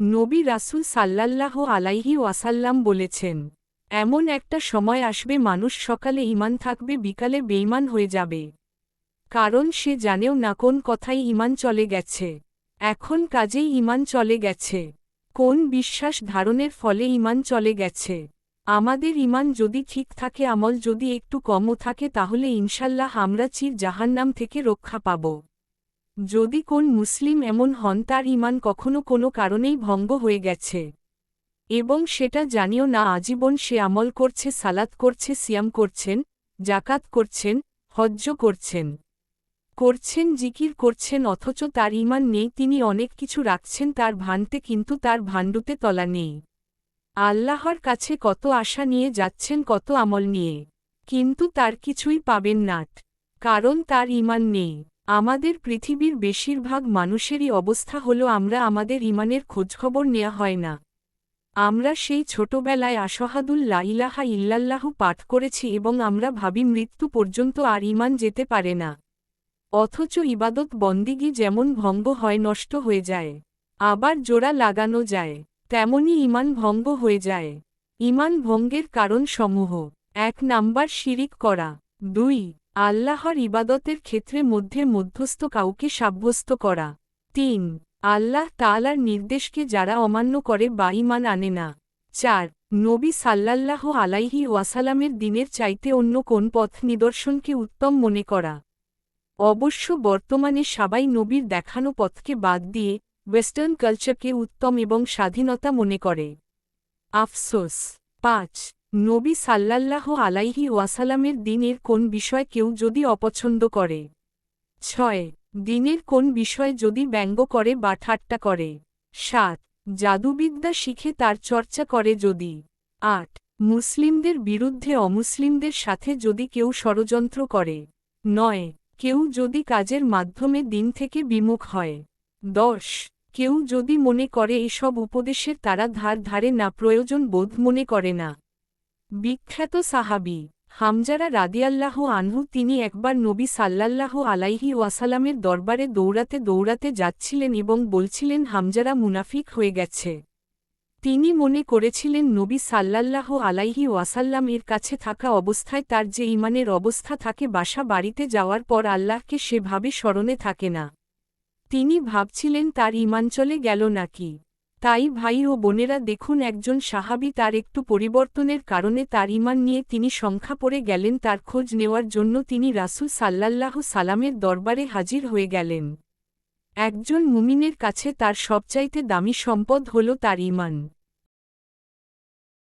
নবী রাসূল সাল্লাল্লাহু আলাইহি ওয়াসাল্লাম বলেছেন, এমন একটা সময় আসবে মানুষ সকালে ঈমান থাকবে, বিকালে বেঈমান হয়ে যাবে। কারণ সে জানেও না কোন কথায় ঈমান চলে গেছে, এখন কাজেই ঈমান চলে গেছে, কোন বিশ্বাস ধারণের ফলে ঈমান চলে গেছে। আমাদের ঈমান যদি ঠিক থাকে, আমল যদি একটু কমও থাকে, তাহলে ইনশাল্লাহ আমরা চির জাহান্নাম থেকে রক্ষা পাব। যদি কোন মুসলিম এমন হন তার ঈমান কখনো কোনো কারণেই ভঙ্গ হয়ে গেছে, এবং সেটা জানিও না, আজীবন সে আমল করছে, সালাত করছে, সিয়াম করছেন, জাকাত করছেন, হজ্জ করছেন, জিকির করছেন, অথচ তার ঈমান নেই, তিনি অনেক কিছু রাখছেন তার ভাণ্ডে, কিন্তু তার ভাণ্ডুতে তলা নেই। আল্লাহর কাছে কত আশা নিয়ে যাচ্ছেন, কত আমল নিয়ে, কিন্তু তার কিছুই পাবেন না, কারণ তার ঈমান নেই। আমাদের পৃথিবীর বেশিরভাগ মানুষেরই অবস্থা হলো, আমরা আমাদের ঈমানের খোঁজখবর নেওয়া হয় না। আমরা সেই ছোটবেলায় আশহাদুল লা ইলাহা ইল্লাল্লাহু পাঠ করেছি এবং আমরা ভাবি মৃত্যু পর্যন্ত আর ঈমান যেতে পারে না। অথচ ইবাদত বন্দিগি যেমন ভঙ্গ হয়, নষ্ট হয়ে যায়, আবার জোড়া লাগানো যায়, তেমনি ঈমান ভঙ্গ হয়ে যায়। ঈমান ভঙ্গের কারণ সমূহ: ১ নাম্বার শিরিক করা, ২ আল্লাহর ইবাদতের ক্ষেত্রে মধ্যস্থ কাউকে সাব্যস্ত করা, ৩ আল্লাহ তাআলার নির্দেশকে যারা অমান্য করে বা ঈমান আনে না, ৪ নবী সাল্লাল্লাহু আলাইহি ওয়াসাল্লামের দ্বীনের চাইতে অন্য কোন পথ নিদর্শনকে উত্তম মনে করা। অবশ্য বর্তমানে সবাই নবীর দেখানো পথকে বাদ দিয়ে ওয়েস্টার্ন কালচারকে উত্তম এবং স্বাধীনতা মনে করে। আফসোস। ৫ নবী সাল্লাল্লাহু আলাইহি ওয়াসাল্লামের দ্বীনের কোন বিষয় কেউ যদি অপছন্দ করে, ৬ দ্বীনের কোন বিষয় যদি ব্যঙ্গ করে বা ঠাট্টা করে, ৭ জাদুবিদ্যা শিখে তার চর্চা করে যদি, ৮ মুসলিমদের বিরুদ্ধে অমুসলিমদের সাথে যদি কেউ ষড়যন্ত্র করে, ৯ কেউ যদি কাজের মাধ্যমে দ্বীন থেকে বিমুখ হয়, ১০ কেউ যদি মনে করে এসব উপদেশের তারা ধারে না, প্রয়োজন বোধ মনে করে না। বিখ্যাত সাহাবী হামজারা রাদিয়াল্লাহু আনহু, তিনি একবার নবী সাল্লাল্লাহু আলাইহি ওয়াসাল্লামের দরবারে দৌড়াতে যাচ্ছিলেন এবং বলছিলেন হামজারা মুনাফিক হয়ে গেছে। তিনি মনে করেছিলেন নবী সাল্লাল্লাহু আলাইহি ওয়াসাল্লাম এর কাছে থাকা অবস্থায় তার যে ঈমানের অবস্থা থাকে, বাসা বাড়িতে যাওয়ার পর আল্লাহকে সেভাবে স্মরণে থাকে না। তিনি ভাবছিলেন তার ঈমান চলে গেল নাকি। তাই ভাই ও বোনেরা, দেখুন, একজন সাহাবী তার একটু পরিবর্তনের কারণে তার ঈমান নিয়ে তিনি সংখ্যা পড়ে গেলেন। তার খোঁজ নেওয়ার জন্য তিনি রাসূল সাল্লাল্লাহু সাল্লামের দরবারে হাজির হয়ে গেলেন। একজন মুমিনের কাছে তার সবচাইতে দামি সম্পদ হল তার ঈমান।